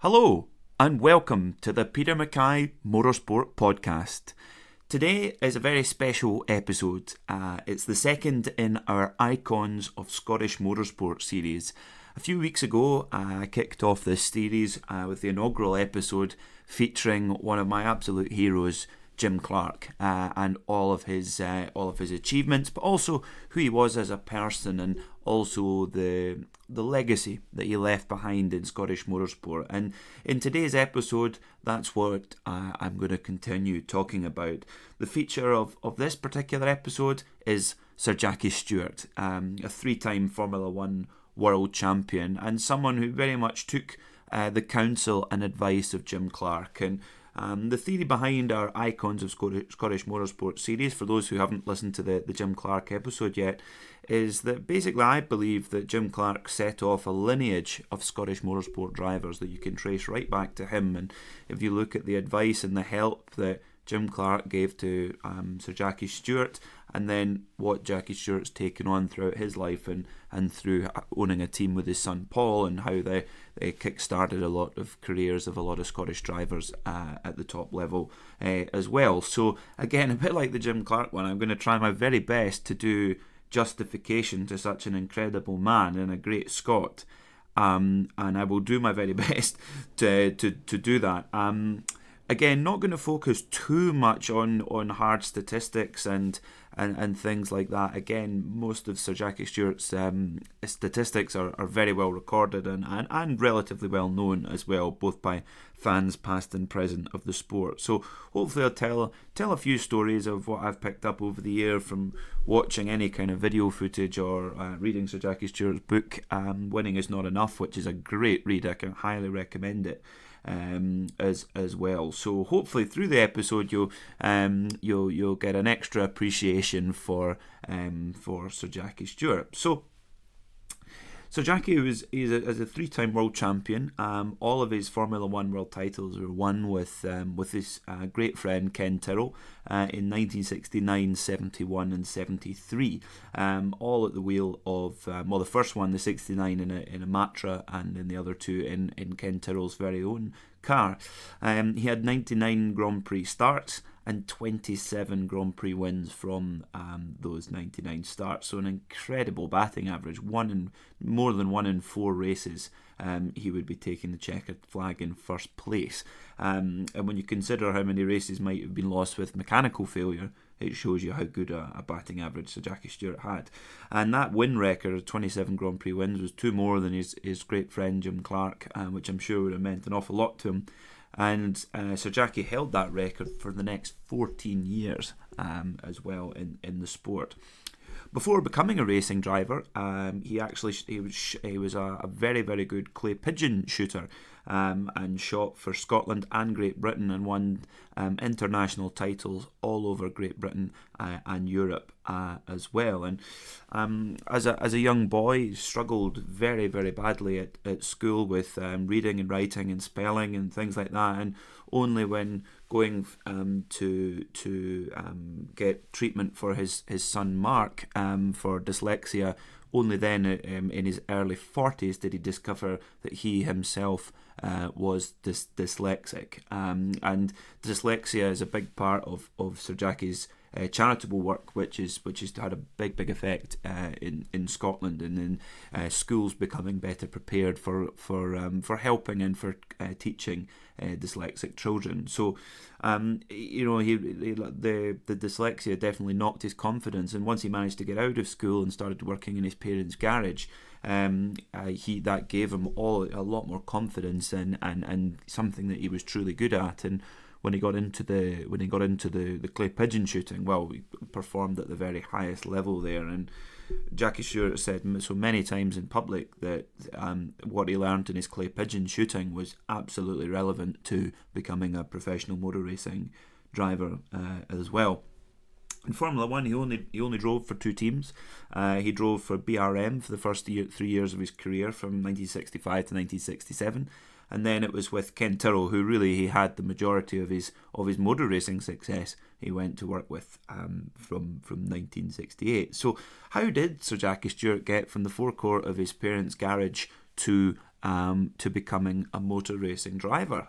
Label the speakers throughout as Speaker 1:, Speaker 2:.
Speaker 1: Hello, and welcome to the Peter Mackay Motorsport Podcast. Today is a very special episode. It's the second in our Icons of Scottish Motorsport series. A few weeks ago, I kicked off this series with the inaugural episode featuring one of my absolute heroes, Jim Clark, and all of his achievements, but also who he was as a person, and also the legacy that he left behind in Scottish motorsport. And in today's episode, that's what I'm going to continue talking about. The feature of this particular episode is Sir Jackie Stewart, a three-time Formula One world champion, and someone who very much took the counsel and advice of Jim Clark. And the theory behind our Icons of Scottish Motorsport series, for those who haven't listened to the Jim Clark episode yet, is that basically I believe that Jim Clark set off a lineage of Scottish motorsport drivers that you can trace right back to him. And if you look at the advice and the help that Jim Clark gave to Sir Jackie Stewart, and then what Jackie Stewart's taken on throughout his life and through owning a team with his son Paul, and how they kick-started a lot of careers of a lot of Scottish drivers at the top level as well. So again, a bit like the Jim Clark one, I'm going to try my very best to do justification to such an incredible man and a great Scot. And I will do my very best to do that. Again, not going to focus too much on hard statistics and things like that. Again, most of Sir Jackie Stewart's statistics are very well recorded and relatively well known as well, both by fans past and present of the sport. So hopefully I'll tell a few stories of what I've picked up over the year from watching any kind of video footage or reading Sir Jackie Stewart's book, Winning Is Not Enough, which is a great read. I can highly recommend it. As well. So hopefully through the episode you'll get an extra appreciation for Sir Jackie Stewart. So Jackie is a three-time world champion. All of his Formula One world titles were won with his great friend Ken Tyrrell in 1969, 71 and 73. All at the wheel of, the first one, the 69 in a Matra, and then the other two in Ken Tyrrell's very own car. He had 99 Grand Prix starts and 27 Grand Prix wins from those 99 starts. So an incredible batting average. More than 1 in 4 races he would be taking the checkered flag in first place. And when you consider how many races might have been lost with mechanical failure, it shows you how good a batting average Sir Jackie Stewart had. And that win record of 27 Grand Prix wins was 2 more than his great friend Jim Clark, which I'm sure would have meant an awful lot to him. And Sir Jackie held that record for the next 14 years as well in the sport. Before becoming a racing driver, he was a very, very good clay pigeon shooter, and shot for Scotland and Great Britain, and won international titles all over Great Britain and Europe as well. And as a young boy, he struggled very, very badly at school with reading and writing and spelling and things like that. And only when going to get treatment for his son Mark for dyslexia, only then in his early 40s did he discover that he himself was dyslexic. And dyslexia is a big part of Sir Jackie's charitable work, which has had a big effect in Scotland, and in schools becoming better prepared for helping and for teaching dyslexic children. So the dyslexia definitely knocked his confidence, and once he managed to get out of school and started working in his parents' garage, that gave him a lot more confidence and something that he was truly good at. And when he got into the clay pigeon shooting, well, he performed at the very highest level there. And Jackie Stewart said so many times in public that what he learned in his clay pigeon shooting was absolutely relevant to becoming a professional motor racing driver as well. In Formula One, he only drove for 2 teams. He drove for BRM for the first 3 years of his career, from 1965 to 1967. And then it was with Ken Tyrrell, who really he had the majority of his motor racing success. He went to work with from 1968. So how did Sir Jackie Stewart get from the forecourt of his parents' garage to to becoming a motor racing driver.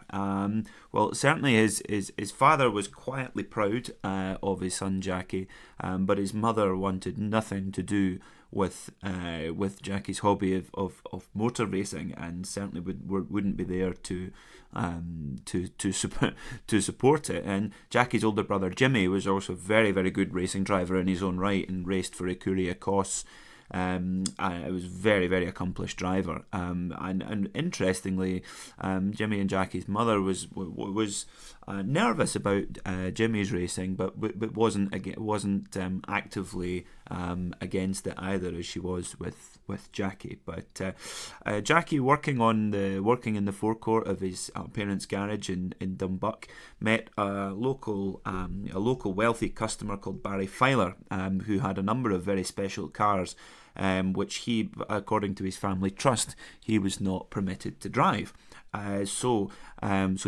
Speaker 1: Well, certainly his father was quietly proud of his son Jackie, but his mother wanted nothing to do with Jackie's hobby of motor racing, and certainly wouldn't be there to support it. And Jackie's older brother Jimmy was also a very, very good racing driver in his own right, and raced for Écurie Écosse. I was very, very accomplished driver, and interestingly, Jimmy and Jackie's mother was nervous about Jimmy's racing, but wasn't actively against it either, as she was with Jackie. But Jackie, working in the forecourt of his parents' garage in Dumbuck, met a local wealthy customer called Barry Filer, who had a number of very special cars, which he, according to his family trust, he was not permitted to drive. So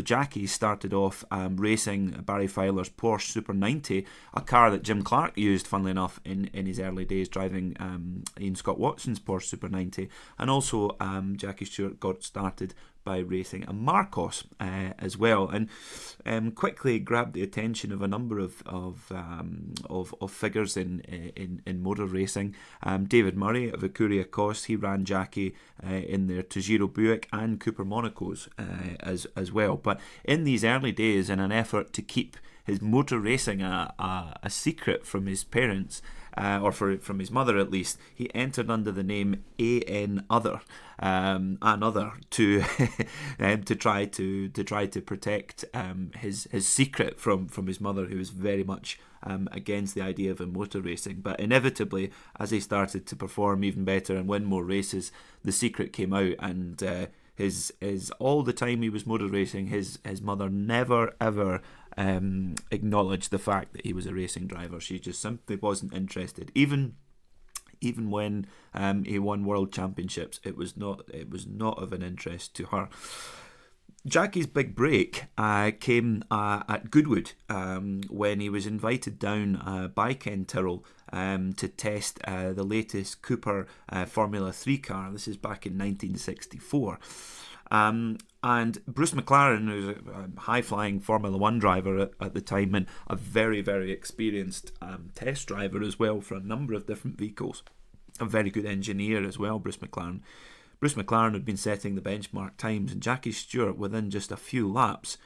Speaker 1: Jackie started off racing Barry Filer's Porsche Super 90, a car that Jim Clark used, funnily enough, in his early days, driving Ian Scott Watson's Porsche Super 90. And also Jackie Stewart got started by racing a Marcos as well, and quickly grabbed the attention of a number of figures in motor racing. David Murray of Écurie Écosse, he ran Jackie in their Tajiro Buick and Cooper Monacos as well. But in these early days, in an effort to keep his motor racing a secret from his parents, or from his mother at least, he entered under the name A.N. Other, another, to try to protect his secret from his mother, who was very much against the idea of motor racing. But inevitably, as he started to perform even better and win more races, the secret came out, and his all the time he was motor racing, his mother never ever acknowledged the fact that he was a racing driver. She just simply wasn't interested. Even when he won world championships, it was not of an interest to her. Jackie's big break came at Goodwood, when he was invited down by Ken Tyrrell to test the latest Cooper Formula 3 car. This is back in 1964. And Bruce McLaren, who's a high-flying Formula 1 driver at the time, and a very, very experienced test driver as well for a number of different vehicles. A very good engineer as well, Bruce McLaren. Bruce McLaren had been setting the benchmark times, and Jackie Stewart, within just a few laps,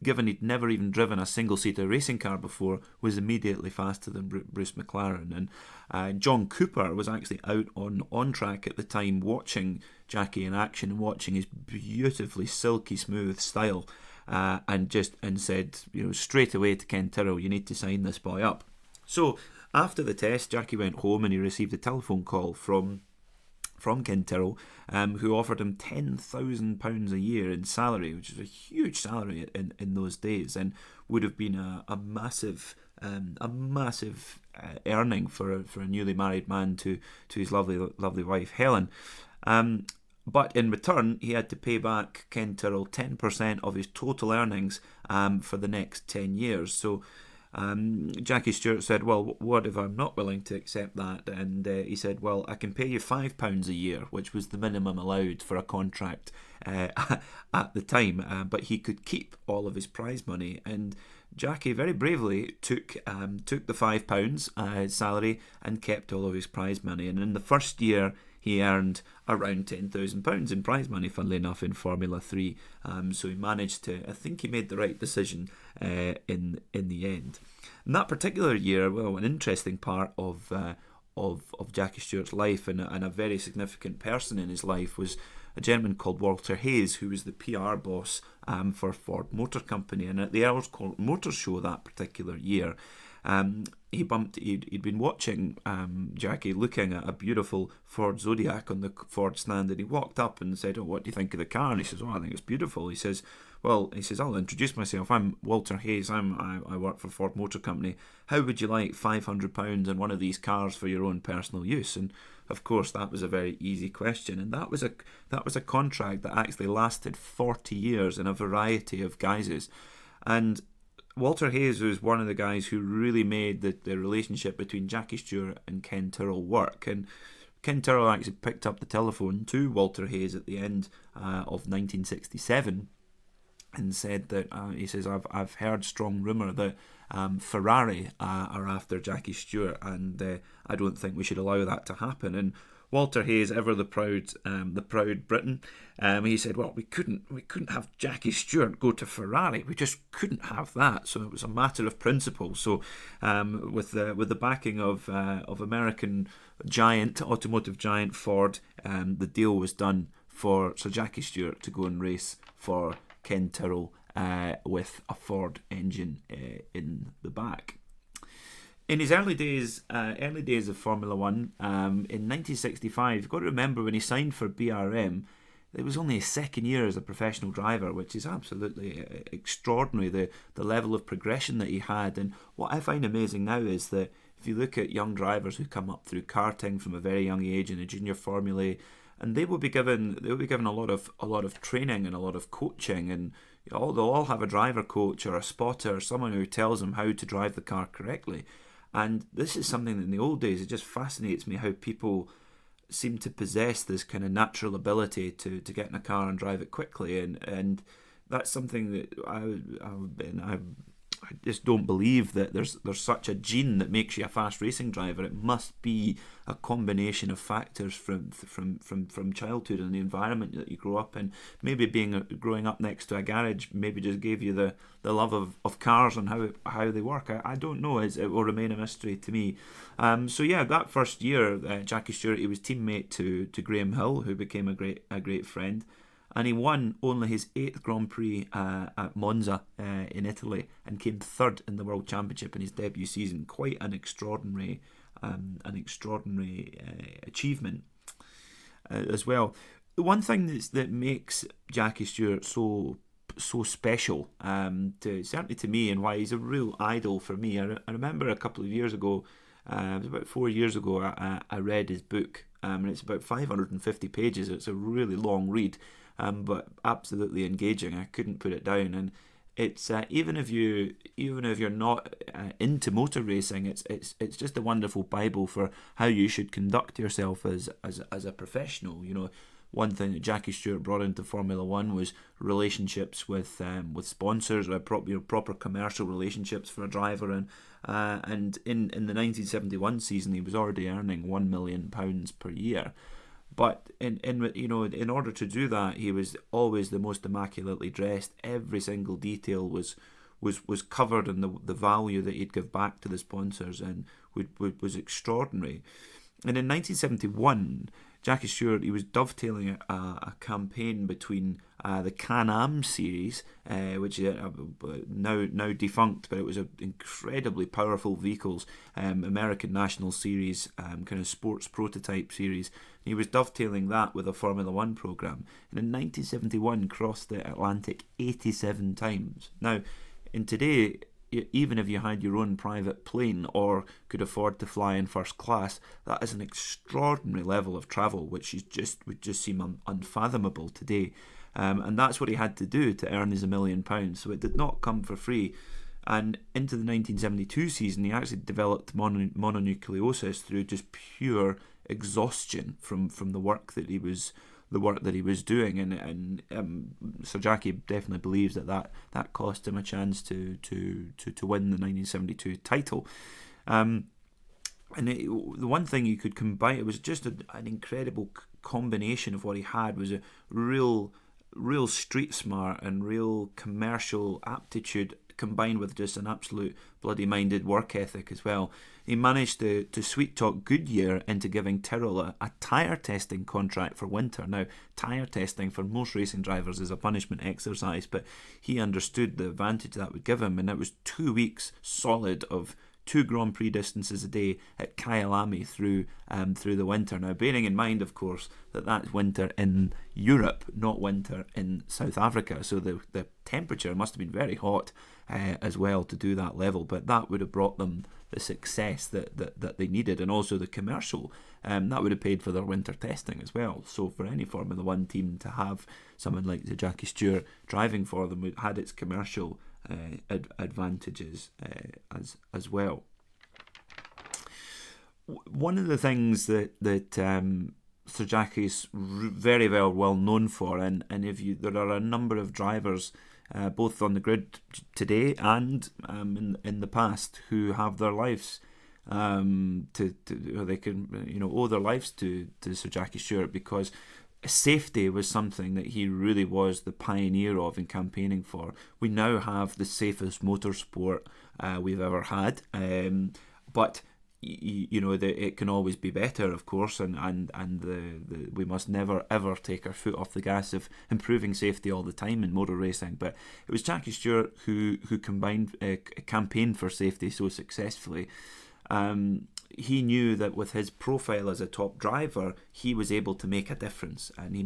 Speaker 1: given he'd never even driven a single-seater racing car before, was immediately faster than Bruce McLaren. And John Cooper was actually out on track at the time, watching Jackie in action and watching his beautifully silky smooth style, and said, straight away to Ken Tyrrell, you need to sign this boy up. So after the test, Jackie went home and he received a telephone call from Ken Tyrrell, who offered him £10,000 a year in salary, which is a huge salary in those days, and would have been a massive earning for a newly married man to his lovely wife Helen. But in return, he had to pay back Ken Tyrrell 10% of his total earnings for the next 10 years. So Jackie Stewart said, well, what if I'm not willing to accept that? And he said, well, I can pay you £5 a year, which was the minimum allowed for a contract at the time, but he could keep all of his prize money. And Jackie very bravely took the £5 salary and kept all of his prize money. And in the first year, he earned around £10,000 in prize money, funnily enough, in Formula 3. So he managed to, I think he made the right decision in the end. In that particular year, well, an interesting part of Jackie Stewart's life, and a very significant person in his life, was a gentleman called Walter Hayes, who was the PR boss for Ford Motor Company. And at the Earls Court Motor Show that particular year, he'd been watching Jackie looking at a beautiful Ford Zodiac on the Ford stand, and he walked up and said, oh, what do you think of the car? And he says, oh, I think it's beautiful. He says, I'll introduce myself. I'm Walter Hayes. I work for Ford Motor Company. How would you like £500 in one of these cars for your own personal use? And of course, that was a very easy question, and that was a contract that actually lasted 40 years in a variety of guises. And Walter Hayes was one of the guys who really made the relationship between Jackie Stewart and Ken Tyrrell work. And Ken Tyrrell actually picked up the telephone to Walter Hayes at the end of 1967 and said that he says, I've heard strong rumour that Ferrari are after Jackie Stewart, and I don't think we should allow that to happen. And Walter Hayes, ever the proud Briton, he said, well, we couldn't have Jackie Stewart go to Ferrari. We just couldn't have that. So it was a matter of principle. So with the backing of American automotive giant Ford, the deal was done for Sir Jackie Stewart to go and race for Ken Tyrrell with a Ford engine in the back. In his early days of Formula One, in 1965, you've got to remember when he signed for BRM, it was only his second year as a professional driver, which is absolutely extraordinary, the level of progression that he had. And what I find amazing now is that if you look at young drivers who come up through karting from a very young age in the junior formulae, and they will be given a lot of training and a lot of coaching, and they'll all have a driver coach or a spotter or someone who tells them how to drive the car correctly. And this is something that in the old days, it just fascinates me how people seem to possess this kind of natural ability to get in a car and drive it quickly, and that's something that I just don't believe that there's such a gene that makes you a fast racing driver. It must be a combination of factors from childhood and the environment that you grow up in. Maybe growing up next to a garage maybe just gave you the love of cars and how they work. I don't know. It will remain a mystery to me. So yeah, that first year, Jackie Stewart, he was teammate to Graham Hill, who became a great friend. And he won only his 8th Grand Prix at Monza in Italy, and came third in the World Championship in his debut season. Quite an extraordinary achievement as well. The one thing that makes Jackie Stewart so special, certainly to me, and why he's a real idol for me. I remember a couple of years ago, it was about 4 years ago, I read his book, and it's about 550 pages. It's a really long read. But absolutely engaging. I couldn't put it down, and it's even if you're not into motor racing, it's just a wonderful Bible for how you should conduct yourself as a professional. You know, one thing that Jackie Stewart brought into Formula One was relationships with sponsors, or proper commercial relationships for a driver, and in the 1971 season he was already earning £1 million per year. But in order to do that, he was always the most immaculately dressed. Every single detail was covered, and the value that he'd give back to the sponsors and was extraordinary. And in 1971, Jackie Stewart, he was dovetailing a campaign between the Can-Am series, which is now defunct, but it was an incredibly powerful vehicles, American National Series, kind of sports prototype series. He was dovetailing that with a Formula One program, and in 1971 crossed the Atlantic 87 times. Now, in today, even if you had your own private plane or could afford to fly in first class, that is an extraordinary level of travel, which would just seem unfathomable today. And that's what he had to do to earn his £1 million. So it did not come for free. And into the 1972 season, he actually developed mononucleosis through just pure exhaustion from the work that he was doing, and Sir Jackie definitely believes that cost him a chance to win the 1972 title. The one thing you could combine, it was just an incredible combination of what he had, was a real street smart and real commercial aptitude, combined with just an absolute bloody-minded work ethic as well. He managed to sweet-talk Goodyear into giving Tyrrell a tyre testing contract for winter. Now, tyre testing for most racing drivers is a punishment exercise, but he understood the advantage that would give him, and it was 2 weeks solid of 2 Grand Prix distances a day at Kyalami through the winter. Now, bearing in mind, of course, that that's winter in Europe, not winter in South Africa, so the temperature must have been very hot as well to do that level, but that would have brought them the success that they needed, and also the commercial, that would have paid for their winter testing as well. So for any Formula One team to have someone like the Jackie Stewart driving for them, it had its commercial advantages as well. one of the things that Sir Jackie's very well known for, and if you there are a number of drivers, both on the grid today and in the past, who have their lives or they can owe their lives to Sir Jackie Stewart, because safety was something that he really was the pioneer of and campaigning for. We now have the safest motorsport we've ever had, but it can always be better, of course, and we must never ever take our foot off the gas of improving safety all the time in motor racing. But it was Jackie Stewart who campaigned for safety so successfully. He knew that with his profile as a top driver, he was able to make a difference, and he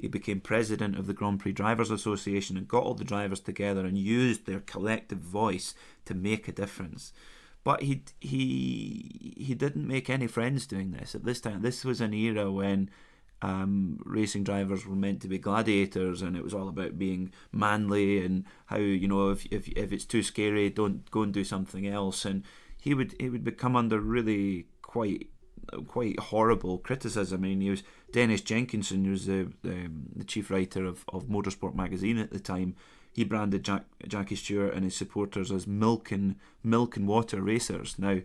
Speaker 1: became president of the Grand Prix Drivers Association and got all the drivers together and used their collective voice to make a difference. But he didn't make any friends doing this at this time. This was an era when racing drivers were meant to be gladiators, and it was all about being manly and how if it's too scary, don't go and do something else. And he would become under really quite horrible criticism. I mean, he was Dennis Jenkinson, who was the chief writer of Motorsport magazine at the time. He branded Jackie Stewart and his supporters as milk and water racers. Now,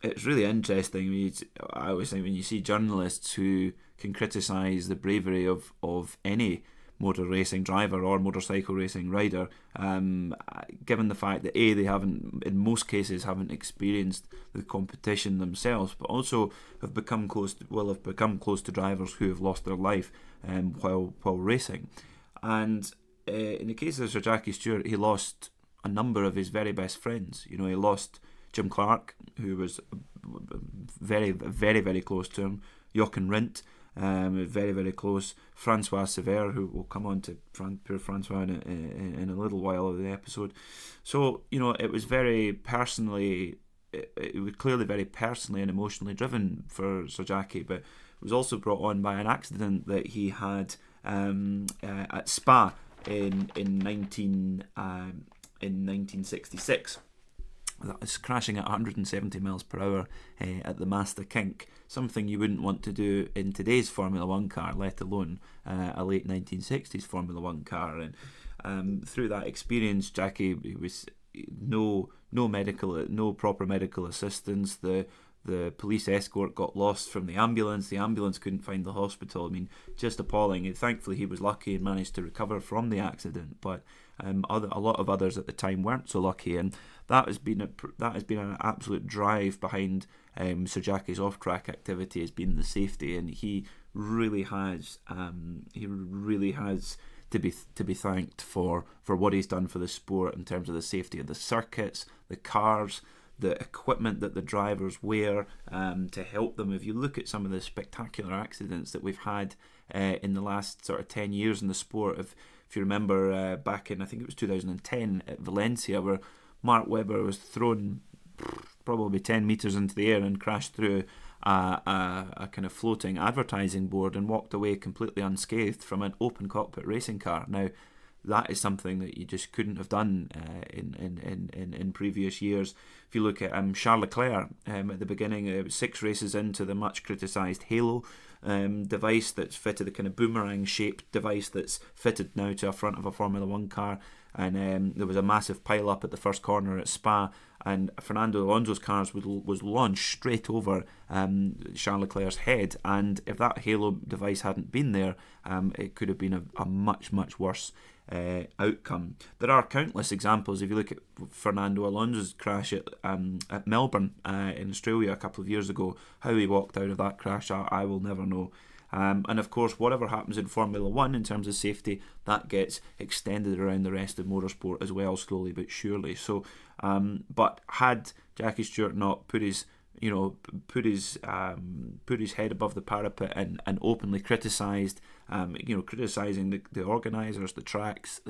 Speaker 1: it's really interesting. I always think when you see journalists who can criticise the bravery of any motor racing driver or motorcycle racing rider, given the fact that they haven't, in most cases, haven't experienced the competition themselves, but also have become close to drivers who have lost their life while racing. And in the case of Sir Jackie Stewart, he lost a number of his very best friends. He lost Jim Clark, who was very, very, very close to him. Jochen Rindt, very, very close. Francois Sevilla, who will come on to poor Francois in a little while of the episode. So, it was very personally, it was clearly very personally and emotionally driven for Sir Jackie, but it was also brought on by an accident that he had at Spa in 1966. That was crashing at 170 miles per hour at the Master Kink, something you wouldn't want to do in today's Formula One car, let alone a late 1960s Formula One car. And through that experience, Jackie was no proper medical assistance. The police escort got lost from the ambulance. The ambulance couldn't find the hospital. I mean, just appalling. And thankfully, he was lucky and managed to recover from the accident. But a lot of others at the time weren't so lucky. And that has been an absolute drive behind Sir Jackie's off-track activity, has been the safety. And he really has to be thanked for what he's done for the sport in terms of the safety of the circuits, the cars, the equipment that the drivers wear to help them. If you look at some of the spectacular accidents that we've had in the last sort of 10 years in the sport, if you remember back in, I think it was 2010 at Valencia, where Mark Webber was thrown probably 10 metres into the air and crashed through a kind of floating advertising board and walked away completely unscathed from an open cockpit racing car. Now, that is something that you just couldn't have done in previous years. If you look at Charles Leclerc at the beginning, 6 races into the much criticised Halo device that's fitted, the kind of boomerang-shaped device that's fitted now to a front of a Formula One car, and there was a massive pile-up at the first corner at Spa, and Fernando Alonso's cars was launched straight over Charles Leclerc's head, and if that Halo device hadn't been there, it could have been a much, much worse outcome. There are countless examples. If you look at Fernando Alonso's crash at Melbourne in Australia a couple of years ago, how he walked out of that crash, I will never know. And of course, whatever happens in Formula One in terms of safety, that gets extended around the rest of motorsport as well, slowly but surely. So, but had Jackie Stewart not put his head above the parapet and openly criticised, criticising the organisers, the tracks,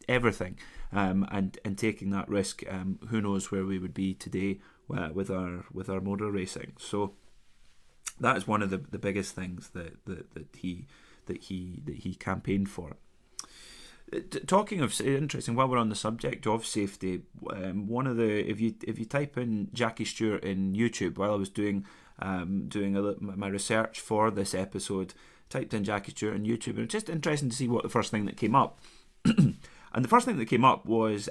Speaker 1: everything, and taking that risk, who knows where we would be today with our motor racing. So that is one of the biggest things that he campaigned for. Talking of interesting, while we're on the subject of safety, one of the if you type in Jackie Stewart in YouTube, while I was doing my research for this episode, typed in Jackie Stewart on YouTube, and it's just interesting to see what the first thing that came up. And the first thing that came up was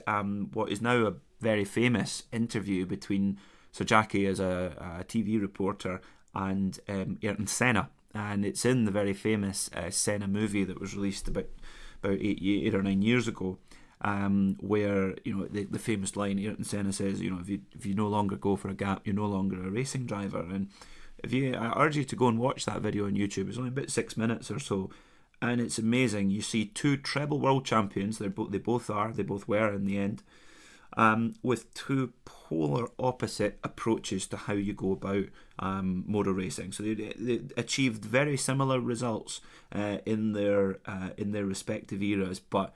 Speaker 1: what is now a very famous interview between Sir Jackie as a TV reporter and Ayrton Senna, and it's in the very famous Senna movie that was released about 8 or 9 years ago, where the famous line Ayrton Senna says, if you no longer go for a gap, you're no longer a racing driver. And I urge you to go and watch that video on YouTube. It's only about 6 minutes or so, and it's amazing. You see two treble world champions. They both were in the end, with two polar opposite approaches to how you go about motor racing. So they achieved very similar results in their respective eras, but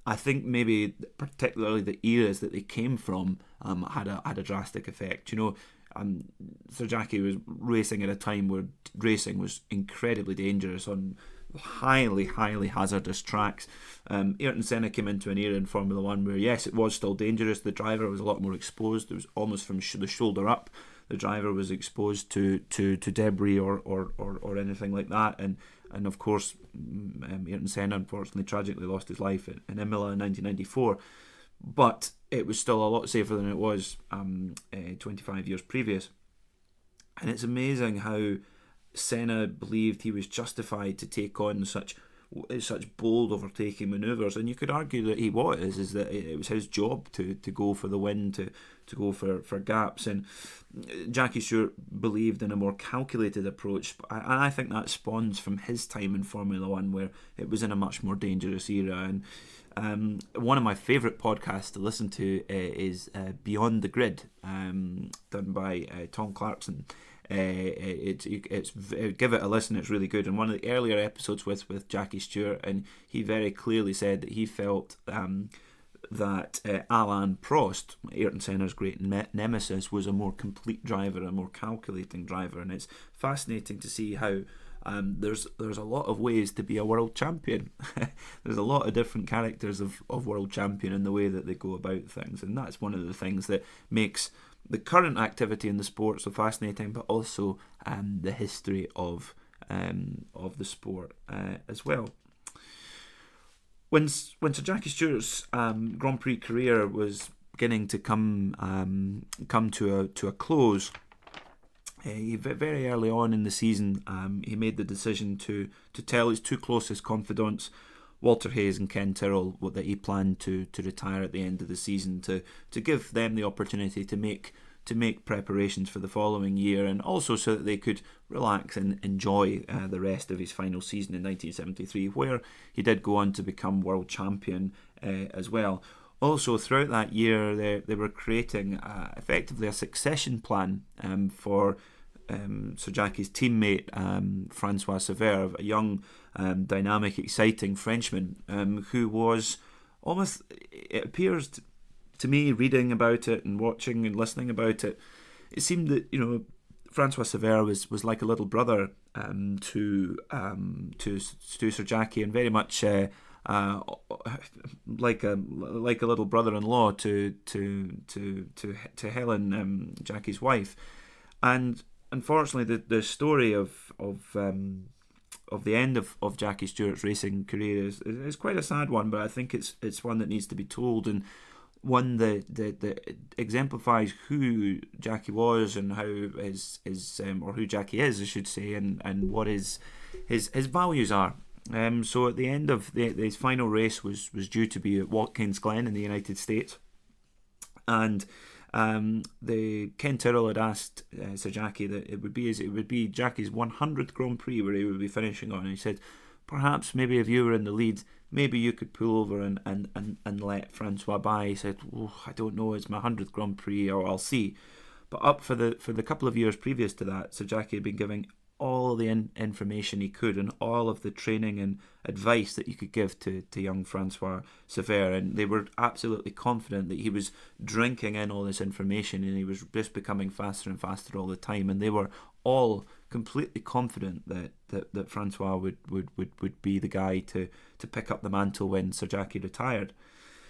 Speaker 1: I think maybe particularly the eras that they came from had a drastic effect. Sir Jackie was racing at a time where racing was incredibly dangerous on highly hazardous tracks. Ayrton Senna came into an era in Formula 1 where, yes, it was still dangerous. The driver was a lot more exposed. It was almost from the shoulder up. The driver was exposed to debris or anything like that. And of course, Ayrton Senna unfortunately tragically lost his life in Imola in 1994. But it was still a lot safer than it was 25 years previous. And it's amazing how Senna believed he was justified to take on such bold overtaking manoeuvres, and you could argue that he is that it was his job to go for the win, to go for gaps. And Jackie Stewart believed in a more calculated approach, and I think that spawns from his time in Formula 1, where it was in a much more dangerous era. And one of my favourite podcasts to listen to is Beyond the Grid, done by Tom Clarkson. Give it a listen. It's really good. And one of the earlier episodes with Jackie Stewart, and he very clearly said that he felt that Alain Prost, Ayrton Senna's great nemesis, was a more complete driver, a more calculating driver. And it's fascinating to see how there's a lot of ways to be a world champion. There's a lot of different characters of world champion in the way that they go about things, and that's one of the things that makes the current activity in the sport so fascinating, but also the history of the sport as well. When Sir Jackie Stewart's Grand Prix career was beginning to come to a close, he very early on in the season he made the decision to tell his two closest confidants, Walter Hayes and Ken Tyrrell, that he planned to retire at the end of the season, to give them the opportunity to make preparations for the following year, and also so that they could relax and enjoy the rest of his final season in 1973, where he did go on to become world champion as well. Also, throughout that year, they were creating effectively a succession plan for Sir Jackie's teammate, Francois Sevilla, a young, dynamic, exciting Frenchman who was almost, it appears to me, reading about it and watching and listening about it, it seemed that Francois Sevilla was like a little brother to Sir Jackie, and very much like a little brother-in-law to Helen, Jackie's wife. And unfortunately, the story of the end of Jackie Stewart's racing career is quite a sad one, but I think it's one that needs to be told, and one that exemplifies who Jackie was and how or who Jackie is, I should say, and what his values are. So at the end of his final race was due to be at Watkins Glen in the United States, and the Ken Tyrrell had asked Sir Jackie that it would be Jackie's 100th Grand Prix where he would be finishing on, and he said, perhaps maybe if you were in the lead, maybe you could pull over and let Francois by. He said, I don't know, it's my 100th Grand Prix, or I'll see. But up for the couple of years previous to that, Sir Jackie had been giving all the information he could and all of the training and advice that you could give to young Francois Sevilla, and they were absolutely confident that he was drinking in all this information and he was just becoming faster and faster all the time, and they were all completely confident that Francois would be the guy to pick up the mantle when Sir Jackie retired.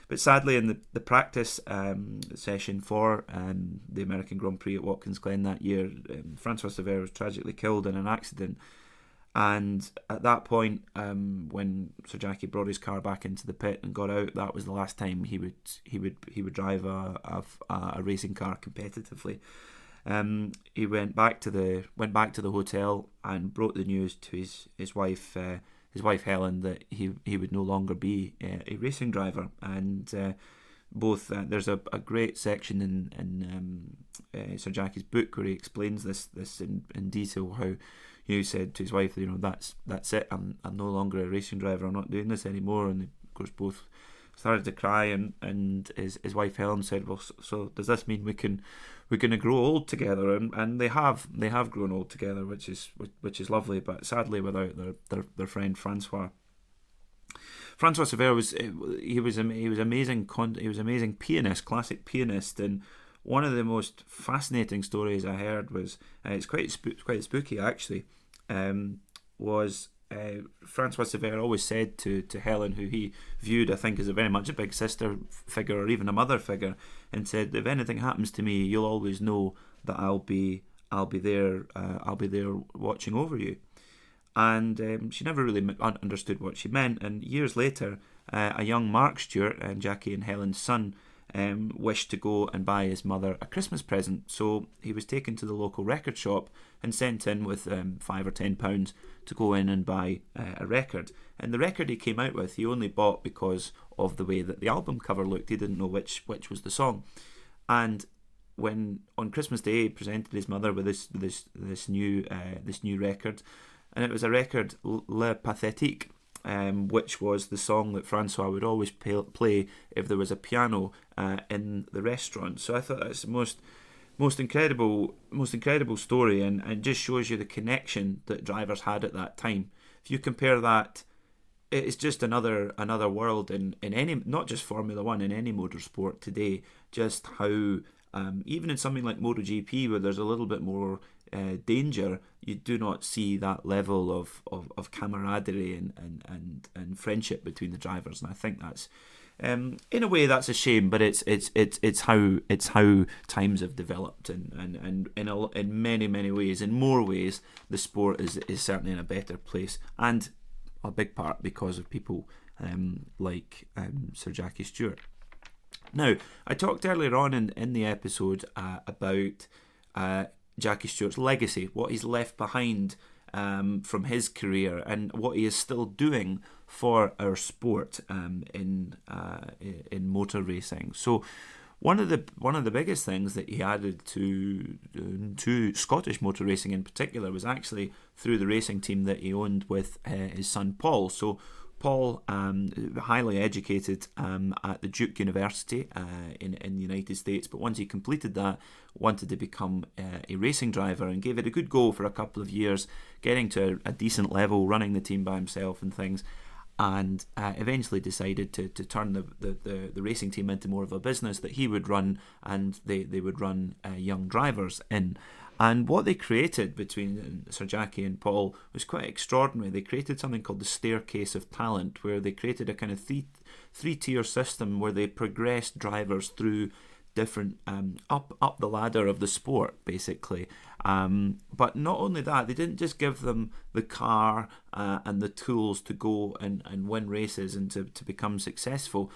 Speaker 1: But sadly, in the practice session for the American Grand Prix at Watkins Glen that year, Francois Sevilla was tragically killed in an accident. And at that point, when Sir Jackie brought his car back into the pit and got out, that was the last time he would drive a racing car competitively. He went back to the hotel and broke the news to his wife Helen that he would no longer be a racing driver. And there's a great section in Sir Jackie's book where he explains this in detail, how he said to his wife, that's it, I'm no longer a racing driver, I'm not doing this anymore. And of course both started to cry, and his wife Helen said, well, so does this mean we're going to grow old together? And they have grown old together, which is lovely, but sadly without their friend Francois. Francois Sevilla was amazing. He was amazing pianist, classic pianist, and one of the most fascinating stories I heard was it's quite spooky actually. Was Francois Sevilla always said to Helen, who he viewed, I think, as very much a big sister figure or even a mother figure, and said, if anything happens to me, you'll always know that I'll be there. I'll be there watching over you. And she never really understood what she meant. And years later, a young Mark Stewart, and Jackie and Helen's son, wished to go and buy his mother a Christmas present. So he was taken to the local record shop and sent in with £5 or £10 to go in and buy a record. And the record he came out with, he only bought because of the way that the album cover looked. He didn't know which was the song. And when on Christmas Day he presented his mother with this new record, and it was a record, Le Pathétique, which was the song that Francois would always play if there was a piano in the restaurant. So I thought that's the most incredible story, and just shows you the connection that drivers had at that time. If you compare that, it's just another world in any, not just Formula One, in any motorsport today. Just how even in something like MotoGP, where there's a little bit more danger, you do not see that level of camaraderie and friendship between the drivers. And I think that's in a way that's a shame, but it's how times have developed, and in many ways, in more ways, the sport is certainly in a better place, and a big part because of people like Sir Jackie Stewart. Now, I talked earlier on in the episode about Jackie Stewart's legacy, what he's left behind from his career, and what he is still doing for our sport in motor racing. So one of the biggest things that he added to Scottish motor racing in particular was actually through the racing team that he owned with his son Paul. So Paul, highly educated at the Duke University in the United States, but once he completed that, wanted to become a racing driver, and gave it a good go for a couple of years, getting to a decent level, running the team by himself and things, and eventually decided to turn the racing team into more of a business that he would run, and they would run young drivers in. And what they created between Sir Jackie and Paul was quite extraordinary. They created something called the Staircase of Talent, where they created a kind of three-tier system where they progressed drivers through different up the ladder of the sport, basically. But not only that, they didn't just give them the car and the tools to go and win races and to become successful.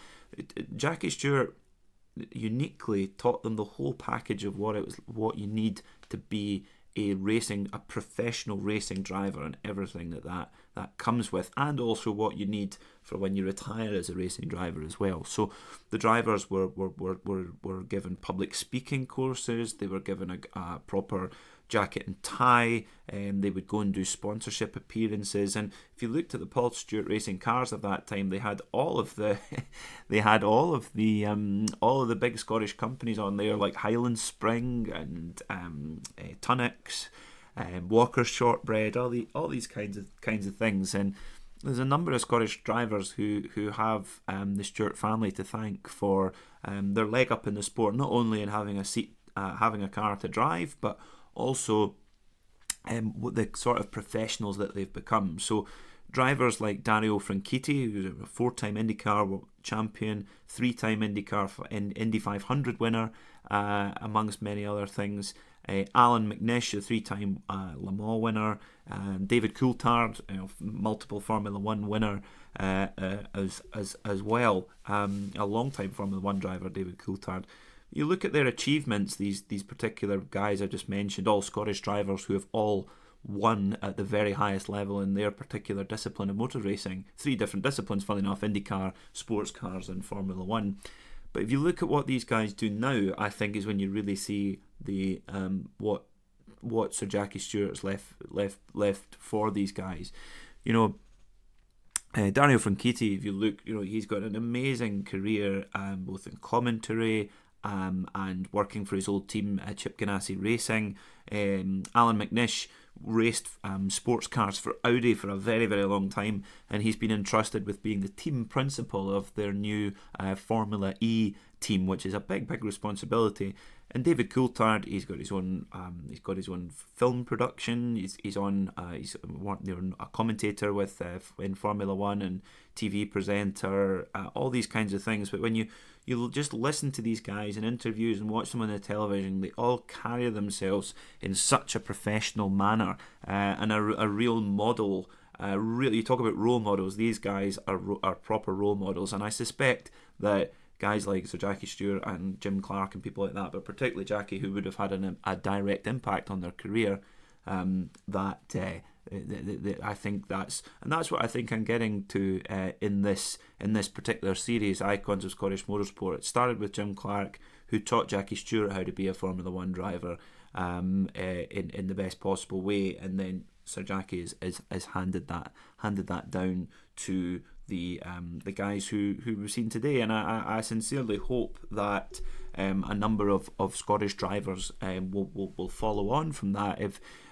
Speaker 1: Jackie Stewart uniquely taught them the whole package of what you need to be a professional racing driver, and everything that comes with, and also what you need for when you retire as a racing driver as well. So the drivers were given public speaking courses. They were given a proper jacket and tie, and they would go and do sponsorship appearances. And if you looked at the Paul Stewart racing cars of that time, they had all of the big Scottish companies on there, like Highland Spring and Tunnocks, Walker's Shortbread, all these kinds of things. And there's a number of Scottish drivers who have the Stewart family to thank for their leg up in the sport, not only in having a car to drive, but also what the sort of professionals that they've become. So drivers like Dario Franchitti, who's a 4-time IndyCar champion, 3-time IndyCar Indy 500 winner, amongst many other things. Alan McNish, a 3-time Le Mans winner. David Coulthard, multiple Formula One winner as well. A long-time Formula One driver, David Coulthard. You look at their achievements, these particular guys I just mentioned, all Scottish drivers who have all won at the very highest level in their particular discipline of motor racing. 3 different disciplines, funnily enough: IndyCar, sports cars and Formula One. But if you look at what these guys do now, I think is when you really see the what Sir Jackie Stewart's left for these guys. Dario Franchitti, if you look, he's got an amazing career, both in commentary and working for his old team at Chip Ganassi Racing. Alan McNish raced sports cars for Audi for a very, very long time, and he's been entrusted with being the team principal of their new Formula E team, which is a big responsibility. And David Coulthard, he's got his own film production. He's a commentator with in Formula One and TV presenter, all these kinds of things. But when you just listen to these guys in interviews and watch them on the television, they all carry themselves in such a professional manner, and a real model. You talk about role models. These guys are proper role models, and I suspect that guys like Sir Jackie Stewart and Jim Clark and people like that, but particularly Jackie, who would have had a direct impact on their career, I think that's what I think I'm getting to in this particular series, Icons of Scottish Motorsport. It started with Jim Clark, who taught Jackie Stewart how to be a Formula One driver in the best possible way, and then Sir Jackie has handed that down to the guys who we've seen today. And I sincerely hope that a number of Scottish drivers will follow on from that.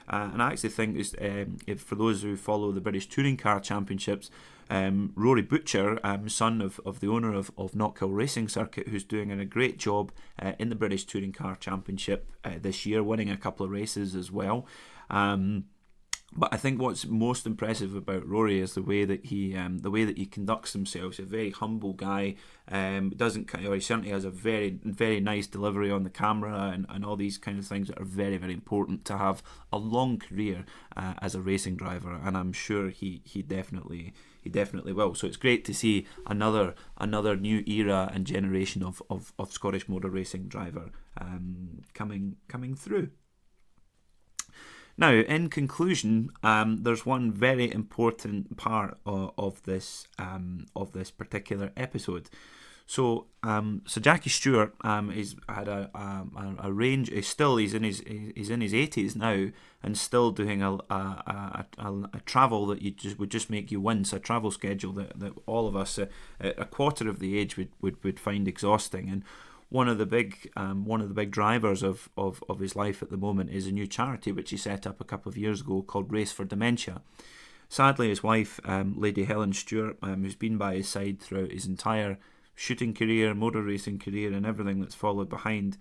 Speaker 1: And I actually think if for those who follow the British Touring Car Championships, Rory Butcher, son of the owner of Knockhill Racing Circuit, who's doing a great job in the British Touring Car Championship this year, winning a couple of races as well. But I think what's most impressive about Rory is the way that he conducts himself. He's a very humble guy. He certainly has a very, very nice delivery on the camera and all these kind of things that are very, very important to have a long career as a racing driver. And I'm sure he definitely will. So it's great to see another new era and generation of Scottish motor racing driver coming through. Now, in conclusion, there's one very important part of this particular episode. So, Sir Jackie Stewart he's had a range. He's in his 80s now, and still doing a travel that would just make you wince. A travel schedule that all of us at a quarter of the age would find exhausting. And one of the big drivers of his life at the moment is a new charity which he set up a couple of years ago called Race for Dementia. Sadly, his wife, Lady Helen Stewart, who's been by his side throughout his entire shooting career, motor racing career, and everything that's followed behind,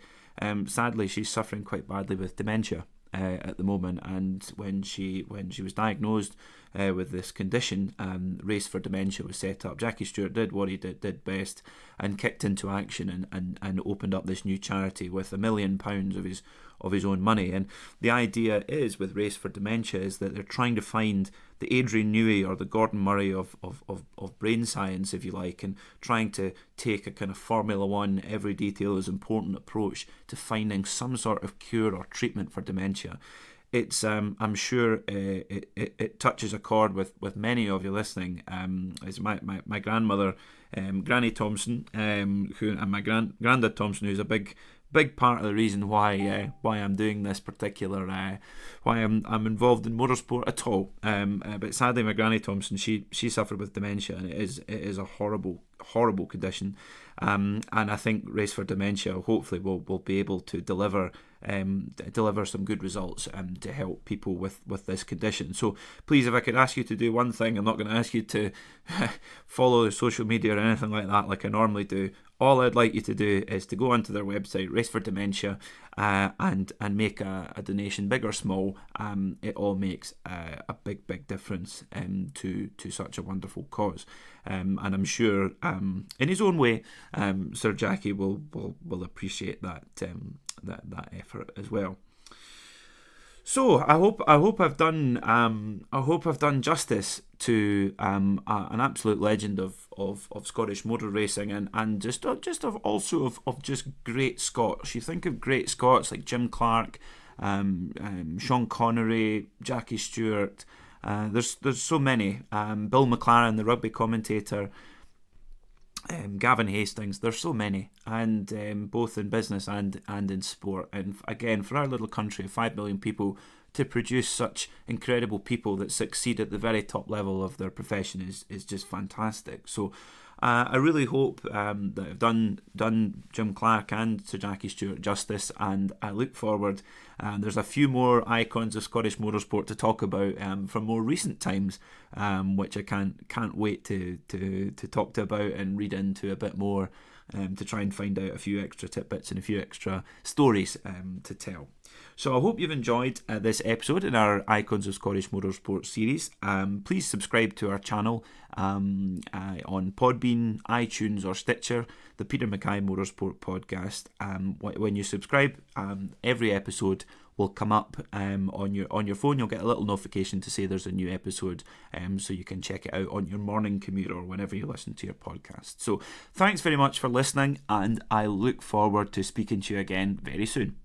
Speaker 1: sadly she's suffering quite badly with dementia at the moment. And when she was diagnosed with this condition, Race for Dementia was set up. Jackie Stewart did what he did best and kicked into action and opened up this new charity with £1 million of his own money. And the idea is with Race for Dementia is that they're trying to find the Adrian Newey or the Gordon Murray of brain science, if you like, and trying to take a kind of Formula One, every detail is important approach to finding some sort of cure or treatment for dementia. It's I'm sure it touches a chord with many of you listening. As my grandmother, Granny Thompson, and my granddad Thompson, who's a big part of the reason why I'm doing this particular why I'm involved in motorsport at all. But sadly, my Granny Thompson, she suffered with dementia, and it is a horrible condition. And I think Race for Dementia hopefully will be able to deliver deliver some good results to help people with this condition. So please, if I could ask you to do one thing, I'm not going to ask you to follow social media or anything like that like I normally do. All I'd like you to do is to go onto their website, Race for Dementia, and make a donation, big or small. It all makes a big difference to such a wonderful cause. And I'm sure, in his own way, Sir Jackie will appreciate that effort as well. So I hope I've done justice to an absolute legend of Scottish motor racing and just also of just great Scots. You think of great Scots like Jim Clark, Sean Connery, Jackie Stewart. There's so many. Bill McLaren, the rugby commentator. Gavin Hastings. There's so many, and both in business and in sport. And again, for our little country of 5 million people, to produce such incredible people that succeed at the very top level of their profession is just fantastic. So I really hope that I've done Jim Clark and Sir Jackie Stewart justice, and I look forward. There's a few more icons of Scottish motorsport to talk about from more recent times, which I can't wait to talk about and read into a bit more, to try and find out a few extra tidbits and a few extra stories to tell. So I hope you've enjoyed this episode in our Icons of Scottish Motorsport series. Please subscribe to our channel on Podbean, iTunes or Stitcher, the Peter Mackay Motorsport Podcast. When you subscribe, every episode will come up on your phone. You'll get a little notification to say there's a new episode, so you can check it out on your morning commute or whenever you listen to your podcast. So thanks very much for listening, and I look forward to speaking to you again very soon.